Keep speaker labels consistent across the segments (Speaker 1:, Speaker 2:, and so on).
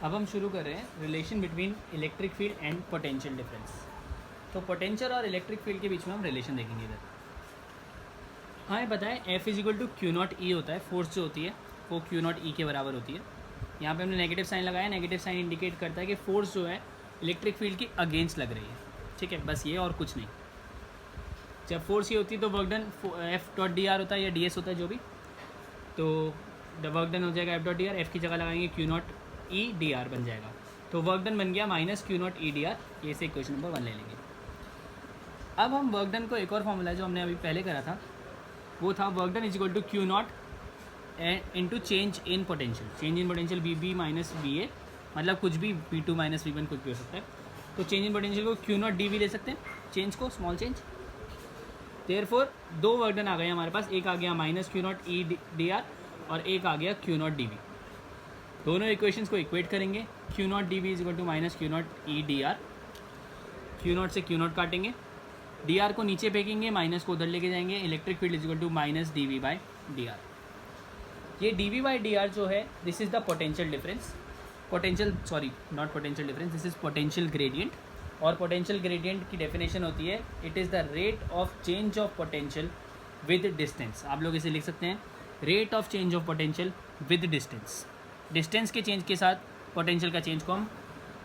Speaker 1: अब हम शुरू कर रहे हैं relation between electric field and potential difference. तो पोटेंशियल और इलेक्ट्रिक फील्ड के बीच में हम रिलेशन देखेंगे इधर। हमें पता है F is equal to q naught E होता है, फोर्स जो होती है वो क्यू नॉट ई के बराबर होती है। यहाँ पे हमने नेगेटिव साइन लगाया, नेगेटिव साइन इंडिकेट करता है कि फोर्स जो है इलेक्ट्रिक फील्ड की अगेंस्ट लग रही है, ठीक है, बस ये और कुछ नहीं। जब फोर्स ये होती है तो work done F dot D R होता है या डी एस होता है जो भी, तो द वर्क डन हो जाएगा F dot D R, F की जगह लगाएंगे Q naught E d are बन जाएगा। तो वर्क डन बन गया minus q naught E d r, ये से इक्वेशन नंबर 1 ले लेंगे। अब हम वर्क डन को एक और फॉर्मूला जो हमने अभी पहले करा था वो था work done is equal to q naught into change in potential. Change in potential b b minus b a, मतलब कुछ भी b two minus b one कुछ भी हो सकता है। तो चेंज इन पोटेंशियल को क्यू नॉट डी वी ले सकते हैं, चेंज को स्मॉल चेंज। देयरफॉर दो वर्क डन आ गए हमारे पास, एक आ गया minus q naught E d r और एक आ गया क्यू नॉट डी वी। दोनों इक्वेशंस को इक्वेट करेंगे, q naught d v is equal to minus q naught E d r. Q naught से क्यू नॉट काटेंगे, डी आर को नीचे फेंकेंगे, माइनस को उधर लेके जाएंगे। Electric field is equal to minus d we by D r. ये d we by D r जो है this is the potential difference, potential sorry not potential difference, this is potential gradient. और potential gradient की definition होती है it is the rate of change of potential with distance. आप लोग इसे लिख सकते हैं rate of change of potential with distance. Distance के चेंज के साथ पोटेंशियल का चेंज को हम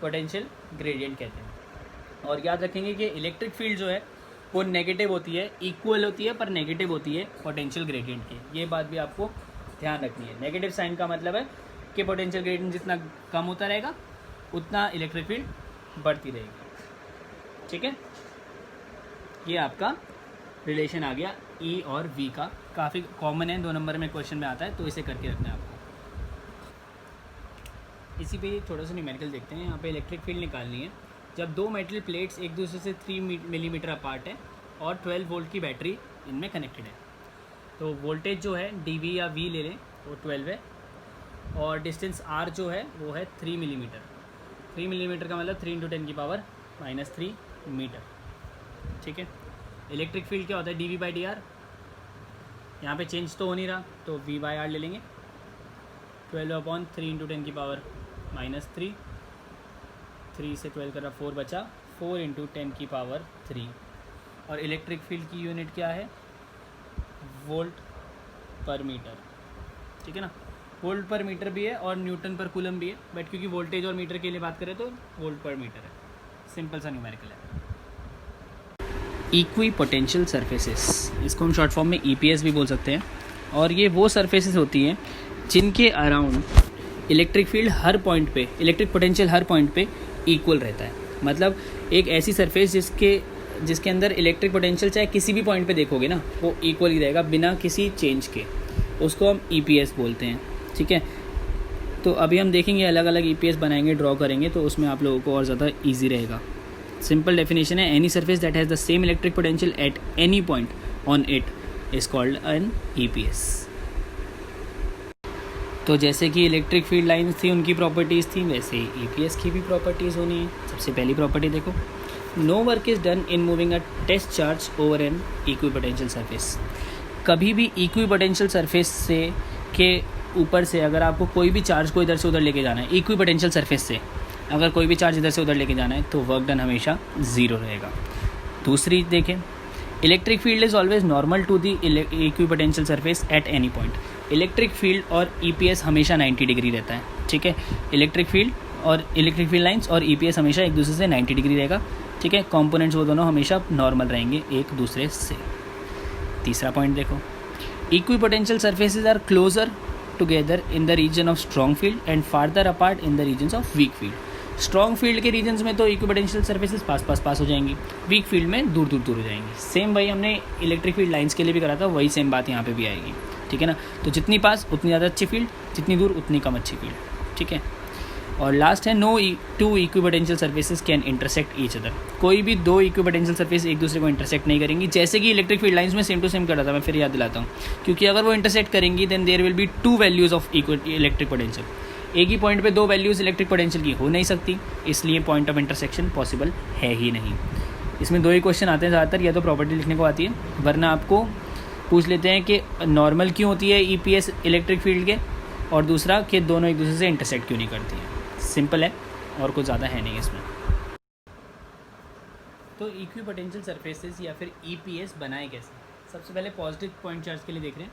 Speaker 1: पोटेंशियल ग्रेडियंट कहते हैं। और याद रखेंगे कि इलेक्ट्रिक फील्ड जो है वो नेगेटिव होती है, इक्वल होती है पर नेगेटिव होती है पोटेंशियल ग्रेडियंट के। ये बात भी आपको ध्यान रखनी है। नेगेटिव साइन का मतलब है कि पोटेंशियल ग्रेडियंट जितना कम होता रहेगा उतना इलेक्ट्रिक फील्ड बढ़ती रहेगी, ठीक है। ये आपका रिलेशन आ गया ई और वी का, काफ़ी कॉमन है, 2 नंबर में क्वेश्चन में आता है, तो इसे करके रखना है आपको। इसी पे थोड़ा सा न्यूमेरिकल देखते हैं। यहाँ पे इलेक्ट्रिक फील्ड निकालनी है जब दो मेटल प्लेट्स एक दूसरे से 3 मिलीमीटर अपार्ट है और 12 वोल्ट की बैटरी इनमें कनेक्टेड है। तो वोल्टेज जो है डी वी या वी ले लें वो 12 है और डिस्टेंस आर जो है वो है 3 मिलीमीटर। 3 मिलीमीटर का मतलब 3 इंटू 10 की पावर -3 मीटर, ठीक है। इलेक्ट्रिक फील्ड क्या होता है D we by D R, यहाँ पे चेंज तो हो नहीं रहा तो वी बाई आर ले लेंगे। 12/3 इंटू 10 की पावर -3, 3 से 12 करा 4 बचा, 4 इंटू 10 की पावर 3। और इलेक्ट्रिक फील्ड की यूनिट क्या है वोल्ट पर मीटर, ठीक है ना। वोल्ट पर मीटर भी है और न्यूटन पर कूलम भी है, बट क्योंकि वोल्टेज और मीटर के लिए बात करें तो वोल्ट पर मीटर है। सिंपल सा न्यूमेरिकल है। इक्वी पोटेंशियल सरफेसेस, इसको हम शॉर्ट फॉर्म में EPS भी बोल सकते हैं। और ये वो सरफेसेस होती हैं जिनके अराउंड इलेक्ट्रिक फील्ड हर पॉइंट पे, इलेक्ट्रिक पोटेंशियल हर पॉइंट पे इक्वल रहता है। मतलब एक ऐसी सरफेस जिसके अंदर इलेक्ट्रिक पोटेंशियल चाहे किसी भी पॉइंट पे देखोगे ना वो इक्वल ही रहेगा बिना किसी चेंज के, उसको हम EPS बोलते हैं, ठीक है। तो अभी हम देखेंगे अलग अलग EPS बनाएंगे, ड्रॉ करेंगे, तो उसमें आप लोगों को और ज़्यादा ईजी रहेगा। सिंपल डेफिनेशन है any surface that has the same electric potential at any point on it is called an EPS। तो जैसे कि इलेक्ट्रिक फील्ड लाइन्स थी उनकी प्रॉपर्टीज़ थी, वैसे ही EPS की भी प्रॉपर्टीज़ होनी है। सबसे पहली प्रॉपर्टी देखो, no work is done in moving a test charge over an equipotential surface. कभी भी इक्वी पोटेंशियल सरफेस से के ऊपर से अगर आपको कोई भी चार्ज को इधर से उधर लेके जाना है, इक्वी पोटेंशियल सरफेस से अगर कोई भी चार्ज इधर से उधर लेके जाना है तो वर्क डन हमेशा 0 रहेगा। दूसरी देखें, electric field is always normal to the equipotential surface at any point. Electric field और EPS हमेशा 90 डिग्री रहता है, ठीक है। इलेक्ट्रिक फील्ड लाइंस और EPS हमेशा एक दूसरे से 90 डिग्री रहेगा, ठीक है। कंपोनेंट्स वो दोनों हमेशा नॉर्मल रहेंगे एक दूसरे से। तीसरा पॉइंट देखो, equipotential surfaces are closer together in the region of strong field and farther apart in the regions of weak field. Strong field के रीजन्स में तो इक्वी पोटेंशियल सरफेसेज पास हो जाएंगी, वीक फील्ड में दूर हो जाएंगी। सेम वही हमने इलेक्ट्रिक फील्ड लाइंस के लिए भी करा था, वही सेम बात यहाँ पे भी आएगी, ठीक है ना। तो जितनी पास उतनी ज़्यादा अच्छी फील्ड, जितनी दूर उतनी कम अच्छी फील्ड, ठीक है। और लास्ट है no two equipotential surfaces can intersect each other. कोई भी दो इक्वी पोटेंशियल सर्फेस एक दूसरे को इंटरसेक्ट नहीं करेंगी, जैसे कि इलेक्ट्रिक फील्ड लाइंस में सेम टू सेम कर रहा था। मैं फिर याद दिलाता हूँ, क्योंकि अगर वो इंटरसेक्ट करेंगी then there will be 2 values of electric potential. एक ही पॉइंट पे 2 वैल्यूज़ इलेक्ट्रिक पोटेंशियल की हो नहीं सकती, इसलिए पॉइंट ऑफ इंटरसेक्शन पॉसिबल है ही नहीं। इसमें 2 ही क्वेश्चन आते हैं ज़्यादातर, या तो प्रॉपर्टी लिखने को आती है, वरना आपको पूछ लेते हैं कि नॉर्मल क्यों होती है EPS इलेक्ट्रिक फील्ड के, और दूसरा कि दोनों एक दूसरे से इंटरसेक्ट क्यों नहीं करती हैं। सिंपल है और कुछ ज़्यादा है नहीं इसमें। तो इक्वी पोटेंशियल सरफेसेस या फिर EPS बनाए कैसे? सबसे पहले पॉजिटिव पॉइंट चार्ज के लिए देख रहे हैं।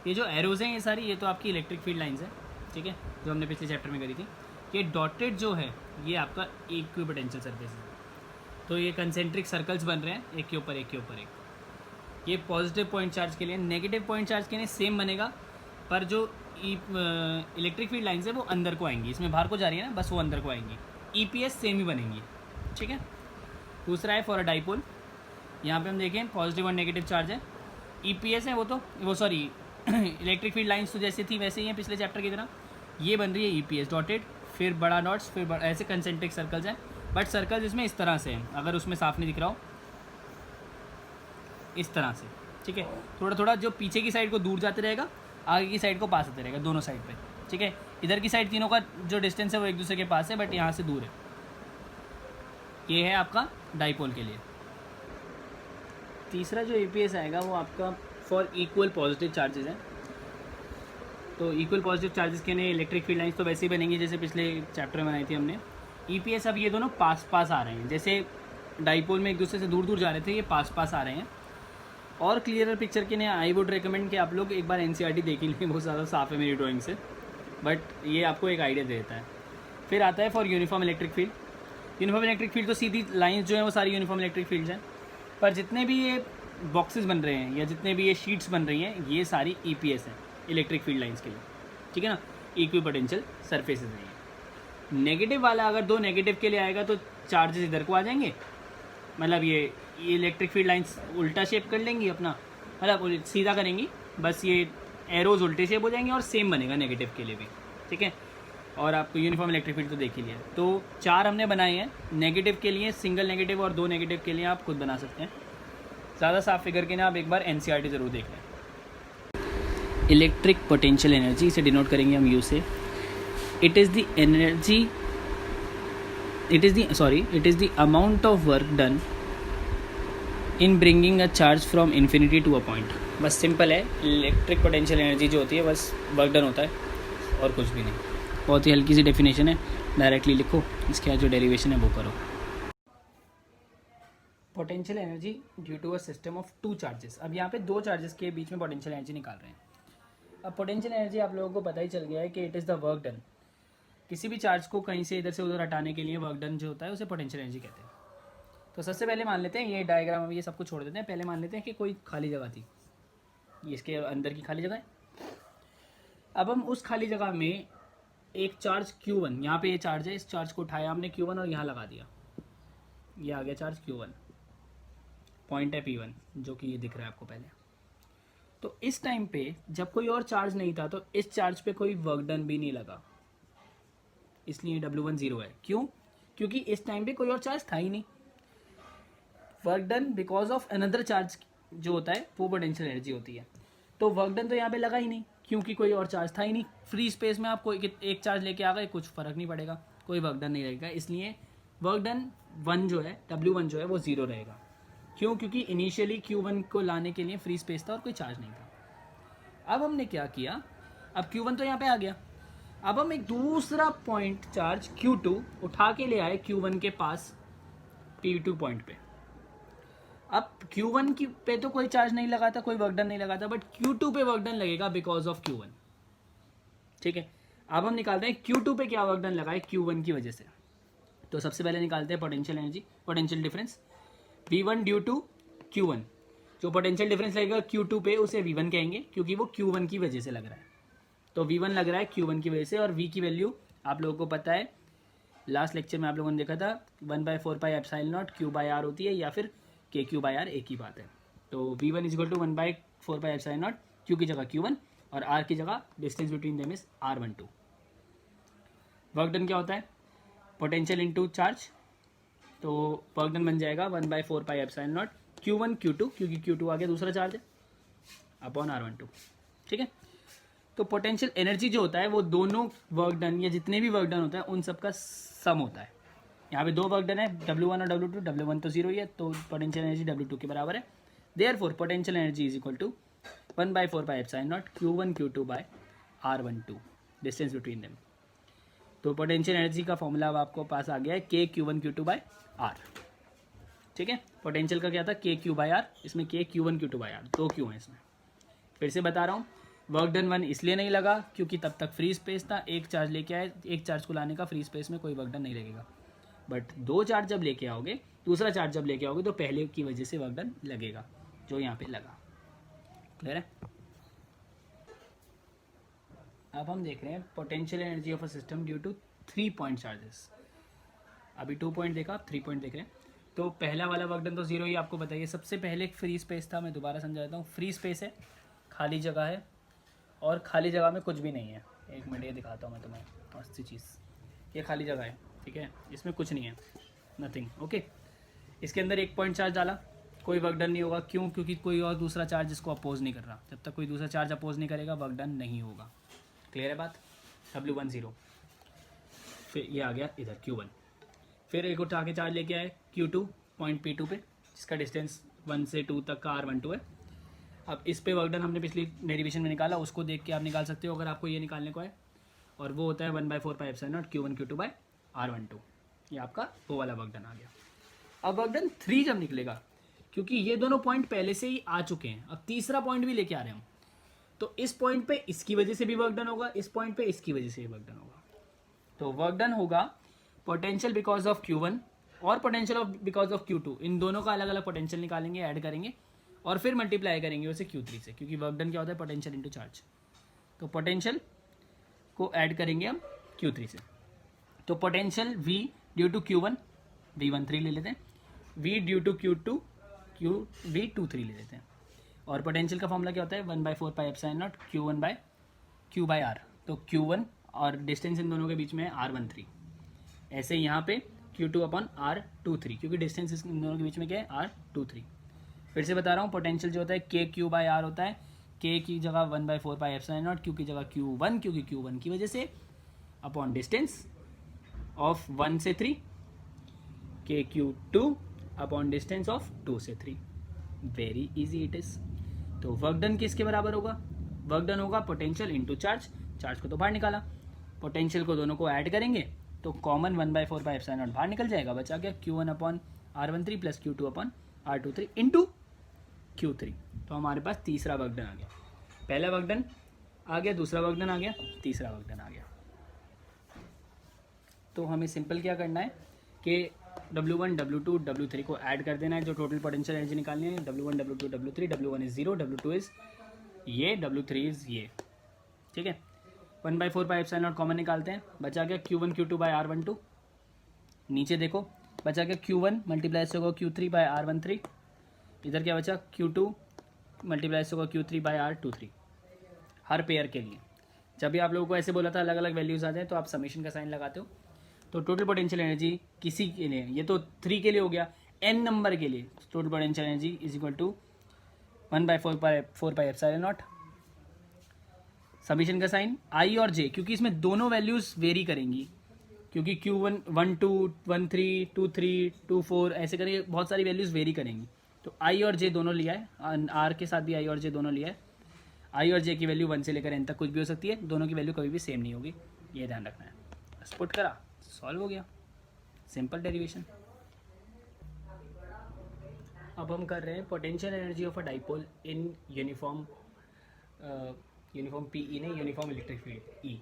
Speaker 1: ये जो एरोज हैं ये सारी, ये तो आपकी इलेक्ट्रिक फील्ड लाइंस है, ठीक है, जो हमने पिछले चैप्टर में करी थी। ये डॉटेड जो है ये आपका इक्वी पोटेंशियल सरफेस है। तो ये कंसेंट्रिक सर्कल्स बन रहे हैं, एक के ऊपर एक के ऊपर एक। ये पॉजिटिव पॉइंट चार्ज के लिए। नेगेटिव पॉइंट चार्ज के लिए सेम बनेगा, पर जो इलेक्ट्रिक फील्ड लाइन्स है वो अंदर को आएंगी, इसमें बाहर को जा रही है ना, बस वो अंदर को आएंगी। EPS सेम ही बनेंगी, ठीक है। दूसरा है फॉर अ डाइपोल। यहाँ पे हम देखें पॉजिटिव और नेगेटिव चार्ज है, EPS है वो सॉरी इलेक्ट्रिक फील्ड लाइन्स तो जैसे थी वैसे ही हैं पिछले चैप्टर की तरह। ये बन रही है EPS डॉटेड, फिर बड़ा डॉट्स, फिर ऐसे कंसेंट्रिक सर्कल्स हैं, बट सर्कल्स इसमें इस तरह से हैं, अगर उसमें साफ नहीं दिख रहा हो इस तरह से, ठीक है। थोड़ा थोड़ा जो पीछे की साइड को दूर जाते रहेगा, आगे की साइड को पास आते रहेगा, दोनों साइड पे, ठीक है। इधर की साइड तीनों का जो डिस्टेंस है वो एक दूसरे के पास है, बट यहाँ से दूर है। ये है आपका डाइपोल के लिए। तीसरा जो EPS आएगा वो आपका फॉर इक्वल पॉजिटिव चार्जेस है। तो इक्वल पॉजिटिव चार्जेस के लिए इलेक्ट्रिक फील्ड लाइन्स तो वैसे ही बनेंगी जैसे पिछले चैप्टर में बनाई थी हमने। EPS अब ये दोनों पास पास आ रहे हैं, जैसे डाइपोल में एक दूसरे से दूर दूर जा रहे थे, ये पास पास आ रहे हैं। और क्लियरर पिक्चर के लिए आई वुड रिकमेंड कि आप लोग एक बार NCERT देख ही लें, बहुत ज़्यादा साफ है मेरी ड्राइंग से, बट ये आपको एक आइडिया देता है। फिर आता है for uniform electric field. Uniform electric field तो सीधी लाइन्स जो हैं वो सारी यूनिफॉर्म इलेक्ट्रिक फील्ड्स हैं, पर जितने भी ये बॉक्सेस बन रहे हैं या जितने भी ये शीट्स बन रही हैं ये सारी EPS हैं इलेक्ट्रिक फील्ड लाइन्स के लिए, ठीक है ना। इक्वी पोटेंशियल सरफेसेस हैं। नेगेटिव वाला अगर दो नेगेटिव के लिए आएगा तो चार्जेस इधर को आ जाएंगे, मतलब ये इलेक्ट्रिक फील्ड लाइन्स उल्टा शेप कर लेंगी अपना, मतलब सीधा करेंगी, बस ये एरोज उल्टे शेप हो जाएंगे और सेम बनेगा नेगेटिव के लिए भी, ठीक है। और आपको यूनिफॉर्म इलेक्ट्रिक फील्ड तो देख ही लिया। तो 4 हमने बनाए हैं नेगेटिव के लिए, सिंगल नेगेटिव और 2 नेगेटिव के लिए आप खुद बना सकते हैं। ज़्यादा साफ फिगर के लिए आप एक बार NCERT ज़रूर देख लें। इलेक्ट्रिक पोटेंशियल एनर्जी इसे डिनोट करेंगे हम U से। It is the amount of work done in bringing a charge from infinity to a point. बस सिंपल है, इलेक्ट्रिक पोटेंशियल एनर्जी जो होती है बस वर्क डन होता है और कुछ भी नहीं। बहुत ही हल्की सी डेफिनेशन है, डायरेक्टली लिखो, इसके जो डेरिवेशन है वो करो। Potential energy due to a system of 2 charges. अब यहाँ पे 2 चार्जेस के बीच में पोटेंशियल एनर्जी निकाल रहे हैं। अब पोटेंशियल एनर्जी आप लोगों को पता ही चल गया है कि it is the work done. किसी भी चार्ज को कहीं से इधर से उधर हटाने के लिए वर्क डन जो होता है उसे पोटेंशियल एनर्जी कहते हैं। तो सबसे पहले मान लेते हैं, ये डायग्राम ये सब कुछ छोड़ देते हैं, पहले मान लेते हैं कि कोई खाली जगह थी, ये इसके अंदर की खाली जगह है। अब हम उस खाली जगह में एक चार्ज Q1, यहाँ पे ये चार्ज है, इस चार्ज को उठाया हमने Q1 और यहाँ लगा दिया, ये आ गया चार्ज Q1, पॉइंट है P1 जो कि ये दिख रहा है आपको पहले। तो इस टाइम पे जब कोई और चार्ज नहीं था तो इस चार्ज पे कोई वर्क डन भी नहीं लगा, इसलिए W1 0 है। क्यों? क्योंकि इस टाइम पे कोई और चार्ज था ही नहीं। Work done because of another charge जो होता है वो पोटेंशियल एनर्जी होती है। तो वर्क डन तो यहाँ पे लगा ही नहीं क्योंकि कोई और चार्ज था ही नहीं। फ्री स्पेस में आप कोई एक चार्ज लेके आ गए, कुछ फर्क नहीं पड़ेगा, कोई वर्क डन नहीं रहेगा, इसलिए वर्क डन 1 जो है W1 जो है वो 0 रहेगा। क्यों? क्योंकि इनिशियली Q1 को लाने के लिए फ्री स्पेस था और कोई चार्ज नहीं था। अब हमने क्या किया, अब Q1 तो यहाँ पे आ गया, अब हम एक दूसरा पॉइंट चार्ज Q2 उठा के ले आए Q1 के पास P2 पॉइंट पे। अब Q1 की पे तो कोई चार्ज नहीं लगा था, कोई वर्क डन नहीं लगा था, बट Q2 पे वर्क डन लगेगा बिकॉज ऑफ Q1, ठीक है। अब हम निकालते हैं Q2 पे क्या वर्क डन लगा है Q1 की वजह से। तो सबसे पहले निकालते हैं potential energy, potential difference V1 due to Q1। जो पोटेंशियल डिफरेंस लगेगा Q2 पे उसे V1 कहेंगे क्योंकि वो Q1 की वजह से लग रहा है। तो V1 लग रहा है Q1 की वजह से, और V की वैल्यू आप लोगों को पता है, लास्ट लेक्चर में आप लोगों ने देखा था 1/4πε0 Q/R होती है या फिर KQ/R, एक ही बात है। तो V1 = 1/4πε0, Q की जगह Q1 और R की जगह distance between them is R12। Work done क्या होता है? पोटेंशियल इनटू चार्ज, तो वर्क डन बन जाएगा 1/4πε0 Q1 Q2, क्योंकि Q2 आगे दूसरा चार्ज है, अपॉन R12, ठीक है। तो पोटेंशियल एनर्जी जो होता है वो दोनों वर्क डन या जितने भी वर्क डन होता है उन सब का सम होता है। यहाँ पे 2 वर्क डन है, W1 और W2, W1 तो 0 ही है, तो पोटेंशियल एनर्जी W2 के बराबर है। Therefore potential energy is equal to 1/4πε0 Q1 Q2 by R12, distance between them. तो पोटेंशियल एनर्जी का फॉर्मूला अब आपको पास आ गया है के Q1 Q2 बाय आर। ठीक है, पोटेंशियल का क्या था के क्यू बाय आर, इसमें के Q1 Q2 bye are, 2 Q हैं इसमें। फिर से बता रहा हूँ, वर्क डन 1 इसलिए नहीं लगा क्योंकि तब तक फ्री स्पेस था, एक चार्ज लेके आए, एक चार्ज को लाने का फ्री स्पेस में कोई वर्क डन नहीं लगेगा। बट 2 चार्ज जब लेके आओगे, दूसरा चार्ज जब लेके आओगे तो पहले की वजह से वर्क डन लगेगा, जो यहाँ पे लगा। क्लियर है? अब हम देख रहे हैं potential energy of a system due to 3 point charges. अभी 2 पॉइंट देखा, 3 पॉइंट देख रहे हैं। तो पहला वाला वर्क डन तो 0 ही आपको बताइए। सबसे पहले एक फ्री स्पेस था, मैं दोबारा समझाता हूँ। फ्री स्पेस है, खाली जगह है, और खाली जगह में कुछ भी नहीं है। एक मिनट, ये दिखाता हूँ मैं तुम्हें मस्त चीज़। ये खाली जगह है, ठीक है, इसमें कुछ नहीं है, नथिंग। ओके, इसके अंदर 1 पॉइंट चार्ज डाला, कोई वर्क डन नहीं होगा। क्यों? क्योंकि कोई और दूसरा चार्ज इसको अपोज नहीं कर रहा। जब तक कोई दूसरा चार्ज अपोज नहीं करेगा वर्क डन नहीं होगा। क्लियर है बात? W1 0। फिर ये आ गया इधर Q1। फिर एक उठा के चार्ज लेके आए Q2 पॉइंट P2 पे, जिसका डिस्टेंस 1 से 2 तक का R12 है। अब इस पे वर्क डन हमने पिछली डेरिवेशन में निकाला, उसको देख के आप निकाल सकते हो अगर आपको ये निकालने को है। और वो होता है 1/4 pi epsilon naught Q1 Q2 bye R12। ये आपका वो वाला वर्क डन आ गया। अब वर्क डन 3 जब निकलेगा, क्योंकि ये दोनों पॉइंट पहले से ही आ चुके हैं, अब तीसरा पॉइंट भी लेके आ रहे हैं हम, तो इस पॉइंट पे इसकी वजह से भी वर्क डन होगा, इस पॉइंट पे इसकी वजह से भी वर्क डन होगा। तो वर्क डन होगा पोटेंशियल बिकॉज ऑफ Q1 और potential of because of Q2, इन दोनों का अलग अलग पोटेंशियल निकालेंगे, ऐड करेंगे और फिर मल्टीप्लाई करेंगे उसे Q3 से, क्योंकि वर्क डन क्या होता है? Potential into charge. तो पोटेंशियल को ऐड करेंगे हम Q3 से। तो potential V due to Q1 V13 ले लेते हैं, V due to Q2 V23 ले लेते हैं। और पोटेंशियल का फॉर्मूला क्या होता है? 1/4 pi epsilon naught Q1 by Q by R। तो Q1 और डिस्टेंस इन दोनों के बीच में है R13। ऐसे यहाँ पे Q2 अपॉन R23, क्योंकि डिस्टेंस इन दोनों के बीच में क्या है? R23। फिर से बता रहा हूँ, पोटेंशियल जो होता है के क्यू बाय आर होता है, के की जगह 1/4 पाई एप्सिलॉन नॉट, क्यू की जगह Q1 क्योंकि Q1 की वजह से, अपॉन डिस्टेंस ऑफ 1 से 3, के Q2 अपॉन डिस्टेंस ऑफ 2 से 3। Very easy it is. तो वर्क डन किसके बराबर होगा? वर्क डन होगा पोटेंशियल इंटू चार्ज। चार्ज को तो बाहर निकाला, पोटेंशियल को दोनों को ऐड करेंगे तो कॉमन 1/4 पाई एप्सिलॉन नॉट बाहर निकल जाएगा, बचा गया Q1 upon R13 plus Q2 upon R23 into Q3। तो हमारे पास तीसरा वर्क डन आ गया। पहला वर्क डन आ गया, दूसरा वर्क डन आ गया, तीसरा वर्क डन आ गया। तो हमें सिंपल क्या करना है कि W1 W2 W3 को ऐड कर देना है, जो टोटल पोटेंशियल एनर्जी निकालनी है। W1 W2 W3, W1 is 0, W2 is ये, W3 इज ये। ठीक है, 1/4 पाई एप्सिलॉन नॉट कॉमन निकालते हैं, बचा गया Q1 Q2 बाय R12। नीचे देखो, बचा गया Q1 मल्टीप्लाई से होगा Q3 बाय R13। इधर क्या बचा? Q2 मल्टीप्लाई से होगा Q3 बाय R23। हर पेयर के लिए जब भी आप लोगों को ऐसे बोला था अलग अलग वैल्यूज़ आ जाए तो आप समेशन का साइन लगाते हो। तो टोटल पोटेंशियल एनर्जी किसी के लिए, ये तो 3 के लिए हो गया, n नंबर के लिए total potential energy is equal to 1/4 pi epsilon naught, summation का साइन i और j, क्योंकि इसमें दोनों वैल्यूज़ वेरी करेंगी, क्योंकि Q1 1 2 1 3 2 3 2 4 ऐसे करके बहुत सारी वैल्यूज़ वेरी करेंगी। तो i और j दोनों लिया है, r के साथ भी i और j दोनों लिया है। i और j की वैल्यू 1 से लेकर n तक कुछ भी हो सकती है, दोनों की वैल्यू कभी भी सेम नहीं होगी, ये ध्यान रखना है। बस पुट करा, सॉल्व हो गया, सिंपल डेरिवेशन। अब हम कर रहे हैं potential energy of a dipole in uniform PE नहीं, यूनिफॉर्म इलेक्ट्रिक फील्ड E।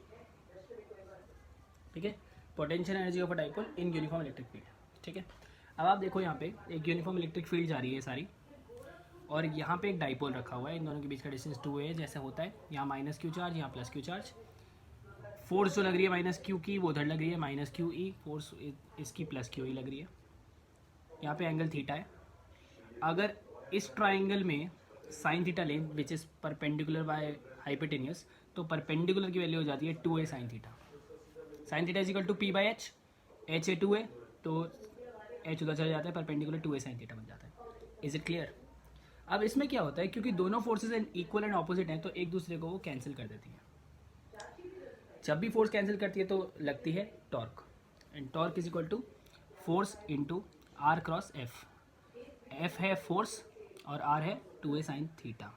Speaker 1: ठीक है, potential energy of a dipole in uniform electric field. ठीक है, अब आप देखो यहाँ पे एक यूनिफॉर्म इलेक्ट्रिक फील्ड जा रही है सारी, और यहाँ पे एक डाइपोल रखा हुआ है, इन दोनों के बीच का डिस्टेंस 2 है, जैसे होता है यहाँ -q चार्ज, यहाँ +q चार्ज। फोर्स जो लग रही है -q की वो उधर लग रही है -qe, फोर्स इसकी +qe लग रही है। यहाँ पे एंगल थीटा है। अगर इस ट्राइंगल में साइन थीटा लें which is perpendicular by hypotenuse, तो परपेंडिकुलर की वैल्यू हो जाती है 2a sine theta. Sine theta is equal to p/h, h है 2a, तो h उधर चला जाता है, परपेंडिकुलर 2a साइन थीटा बन जाता है। Is it clear? अब इसमें क्या होता है, क्योंकि दोनों फोर्सेज इक्वल एंड ऑपोजिट हैं, तो एक दूसरे को वो कैंसिल कर देती हैं। जब भी फोर्स कैंसिल करती है तो लगती है torque, and torque is equal to force into r cross f। f है फोर्स और r है 2a साइन थीटा।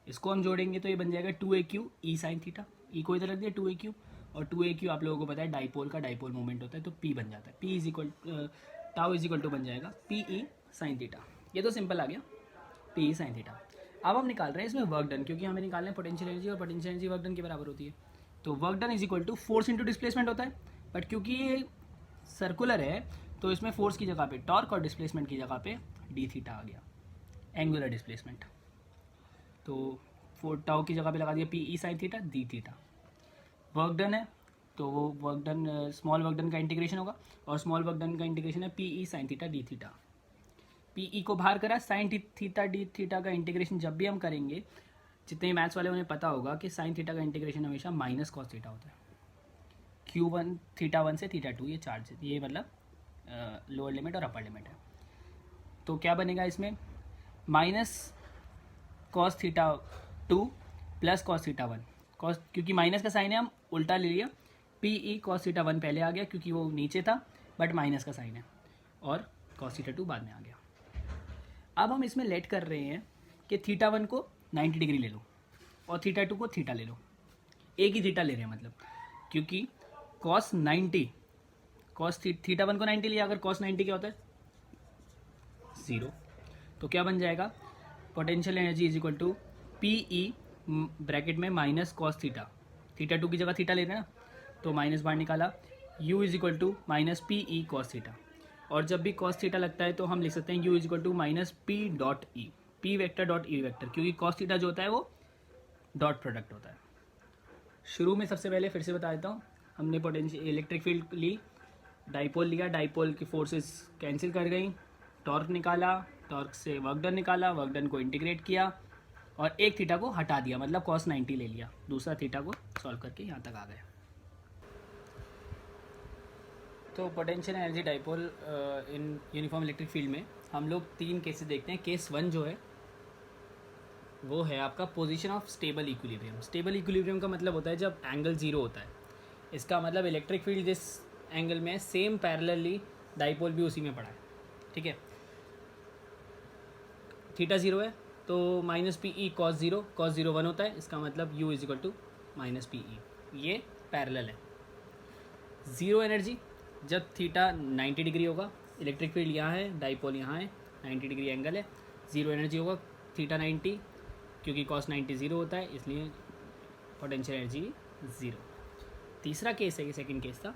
Speaker 1: इसको हम जोड़ेंगे तो ये बन जाएगा 2aq e sine theta. e को इधर रख दिया 2aq, और 2AQ आप लोगों को पता है डाइपोल का डाइपोल मोमेंट होता है, तो P बन जाता है, P is equal tau is equal to बन जाएगा PE साइन थीटा। ये तो सिंपल आ गया, PE साइन थीटा। अब हम निकाल रहे हैं इसमें वर्क डन, क्योंकि हमें निकालना है पोटेंशियल एनर्जी, और पोटेंशियल एनर्जी वर्क डन के बराबर होती है। तो work done is equal to force into displacement होता है, बट क्योंकि ये सर्कुलर है तो इसमें फोर्स की जगह पे टॉर्क और डिस्प्लेसमेंट की जगह पे डी थीटा आ गया, एंगुलर डिस्प्लेसमेंट। तो 4 टाउ की जगह पे लगा दिया PE sine theta D theta. Work done है तो वो work done small work done का इंटीग्रेशन होगा, और स्मॉल वर्क डन का इंटीग्रेशन है PE sine theta D theta. PE को बाहर करा, साइन थीटा डी थीटा का इंटीग्रेशन जब भी हम करेंगे, जितने मैथ्स वाले उन्हें पता होगा कि साइन थीटा का इंटीग्रेशन हमेशा माइनस कॉस थीटा होता है। Q1 थीटा 1 से थीटा 2 ये चार्ज, ये मतलब लोअर लिमिट और अपर लिमिट है। तो क्या बनेगा इसमें, minus cos theta 2 plus cos theta 1, cos क्योंकि माइनस का साइन है हम उल्टा ले लिया, PE कॉस थीटा 1 पहले आ गया क्योंकि वो नीचे था, बट माइनस का साइन है, और कॉस थीटा 2 बाद में आ गया। अब हम इसमें लेट कर रहे हैं कि थीटा 1 को 90 डिग्री ले लो और थीटा 2 को थीटा ले लो, एक ही थीटा ले रहे हैं मतलब, क्योंकि कॉस 90 कॉस थीटा 1 को 90 लिया, अगर कॉस 90 क्या होता है 0, तो क्या बन जाएगा, potential energy is equal to PE bracket में माइनस कॉस थीटा, थीटा 2 की जगह थीटा ले रहे हैं ना, तो माइनस बाहर निकाला, U is equal to minus PE cos theta, और जब भी कॉस थीटा लगता है तो हम लिख सकते हैं U is equal to minus P dot E, P vector dot E vector, क्योंकि कॉस थीटा जो होता है वो डॉट प्रोडक्ट होता है। शुरू में सबसे पहले फिर से बता देता हूँ, हमने पोटेंशियल इलेक्ट्रिक फील्ड ली, डाइपोल लिया, डाइपोल की फोर्सेस कैंसिल कर गई, टॉर्क निकाला, टॉर्क से वर्क डन निकाला, वर्क डन को इंटीग्रेट किया, और एक थीटा को हटा दिया, मतलब कॉस 90 ले लिया, दूसरा थीटा को सॉल्व करके यहाँ तक आ गए। तो potential energy dipole in uniform electric field में हम लोग 3 केसेस देखते हैं। केस 1 जो है वो है आपका position of stable equilibrium. Stable equilibrium का मतलब होता है जब एंगल 0 होता है, इसका मतलब इलेक्ट्रिक फील्ड जिस एंगल में है सेम पैरेलली डाइपोल भी उसी में पड़ा है, ठीक है। थीटा 0 है तो माइनस PE कॉस 0 1 होता है, इसका मतलब U is equal to minus PE, ये पैरेलल है। 0 एनर्जी जब थीटा 90 डिग्री होगा, इलेक्ट्रिक फील्ड यहाँ है, डाइपोल यहाँ है, 90 डिग्री एंगल है, 0 एनर्जी होगा थीटा 90, क्योंकि कॉस 90 0 होता है, इसलिए पोटेंशियल एनर्जी 0। तीसरा केस है, ये सेकंड केस था।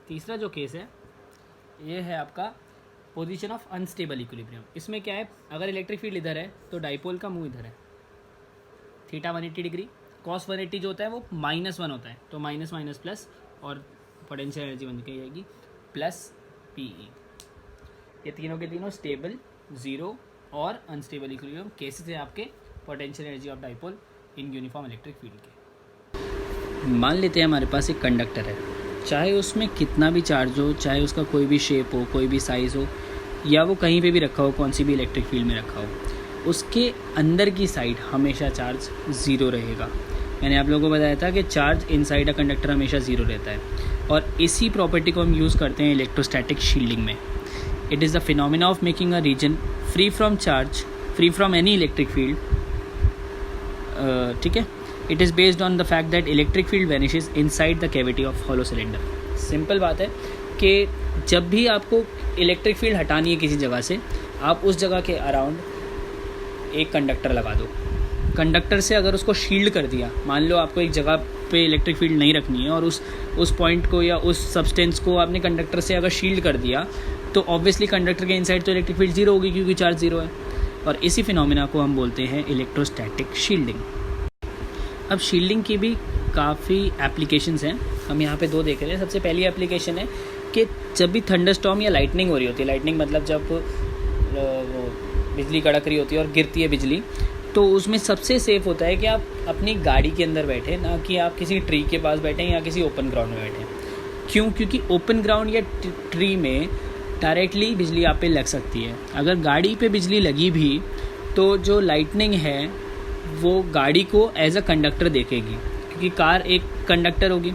Speaker 1: तीसरा जो केस है ये है आपका पोजीशन ऑफ अनस्टेबल इक्विलिब्रियम। इसमें क्या है, अगर इलेक्ट्रिक फील्ड इधर है तो डाइपोल का मुंह इधर है, थीटा 180 डिग्री, कॉस 180 जो होता है वो -1 होता है, तो माइनस माइनस प्लस, और पोटेंशियल एनर्जी बन के जाएगी प्लस PE। ये तीनों के तीनों स्टेबल, 0 और अनस्टेबल इक्विलिब्रियम केसेस है आपके potential energy of dipole in uniform electric field के। मान लेते हैं हमारे पास एक कंडक्टर है, चाहे उसमें कितना भी चार्ज हो, चाहे उसका कोई भी शेप हो, कोई भी साइज़ हो, या वो कहीं पे भी रखा हो, कौन सी भी इलेक्ट्रिक फील्ड में रखा हो, उसके अंदर की साइड हमेशा चार्ज 0 रहेगा। मैंने आप लोगों को बताया था कि चार्ज इनसाइड अ कंडक्टर हमेशा 0 रहता है, और इसी प्रॉपर्टी को हम यूज़ करते हैं इलेक्ट्रोस्टैटिक शील्डिंग में। It is the phenomena of making a region free from charge, free from any electric field, ठीक है। It is based on the fact that electric field vanishes inside the cavity of hollow cylinder. Simple बात है कि जब भी आपको electric field हटानी है किसी जगह से, आप उस जगह के अराउंड एक कंडक्टर लगा दो। कंडक्टर से अगर उसको शील्ड कर दिया, मान लो आपको एक जगह पे इलेक्ट्रिक फील्ड नहीं रखनी है और उस पॉइंट को या उस सब्सटेंस को आपने कंडक्टर से अगर शील्ड कर दिया, तो ऑब्वियसली कंडक्टर के इनसाइड तो इलेक्ट्रिक फील्ड 0 होगी, क्योंकि चार्ज 0 है, और इसी फिनोमिना को हम बोलते हैं इलेक्ट्रोस्टैटिक शील्डिंग। अब शील्डिंग की भी काफ़ी एप्लीकेशंस हैं, हम यहाँ पे 2 देख रहे हैं। सबसे पहली एप्लीकेशन है कि जब भी थंडरस्टॉर्म या लाइटनिंग हो रही होती है, लाइटनिंग मतलब जब बिजली कड़क रही होती है और गिरती है बिजली, तो उसमें सबसे सेफ़ होता है कि आप अपनी गाड़ी के अंदर बैठे, ना कि आप किसी ट्री के पास बैठें या किसी ओपन ग्राउंड में बैठें। क्यों? क्योंकि ओपन ग्राउंड या ट्री में डायरेक्टली बिजली आप पे लग सकती है। अगर गाड़ी पे बिजली लगी भी तो जो लाइटनिंग है वो गाड़ी को एज अ कंडक्टर देखेगी, क्योंकि कार एक कंडक्टर होगी,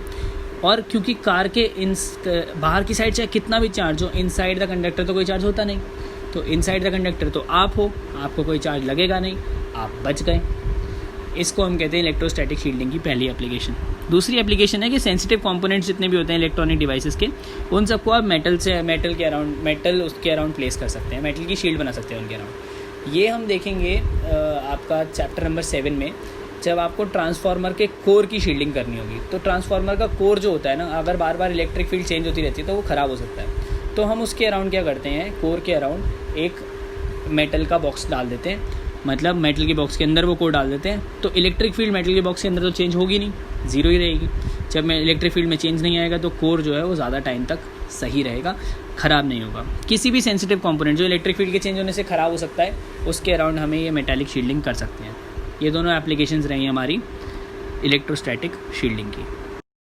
Speaker 1: और क्योंकि कार के बाहर की साइड चाहे कितना भी चार्ज हो, इनसाइड द कंडक्टर तो कोई चार्ज होता नहीं, तो इनसाइड द कंडक्टर तो आप हो, आपको कोई चार्ज लगेगा नहीं, आप बच गए। इसको हम कहते हैं इलेक्ट्रोस्टैटिक शील्डिंग की पहली एप्लीकेशन। दूसरी एप्लीकेशन है कि सेंसिटिव कंपोनेंट्स जितने भी होते हैं इलेक्ट्रॉनिक डिवाइसेस के, उन सबको आप मेटल उसके अराउंड प्लेस कर सकते हैं, मेटल की शील्ड बना सकते हैं उनके अराउंड। ये हम देखेंगे आपका चैप्टर नंबर 7 में, जब आपको ट्रांसफार्मर के कोर की शील्डिंग करनी होगी। तो ट्रांसफार्मर का कोर जो होता है ना, अगर बार बार इलेक्ट्रिक फील्ड चेंज होती रहती है तो वो ख़राब हो सकता है। तो हम उसके अराउंड क्या करते हैं, कोर के अराउंड एक मेटल का बॉक्स डाल देते हैं, मतलब मेटल के बॉक्स के अंदर वो कोर डाल देते हैं। तो इलेक्ट्रिक फील्ड मेटल के बॉक्स के अंदर तो चेंज होगी नहीं, ज़ीरो ही रहेगी। जब मैं इलेक्ट्रिक फील्ड में चेंज नहीं आएगा तो कोर जो है वो ज़्यादा टाइम तक सही रहेगा, ख़राब नहीं होगा। किसी भी सेंसिटिव कंपोनेंट जो इलेक्ट्रिक फील्ड के चेंज होने से ख़राब हो सकता है, उसके अराउंड हमें ये मेटालिक शील्डिंग कर सकते हैं। ये दोनों एप्लीकेशंस रही हमारी इलेक्ट्रोस्टैटिक शील्डिंग की।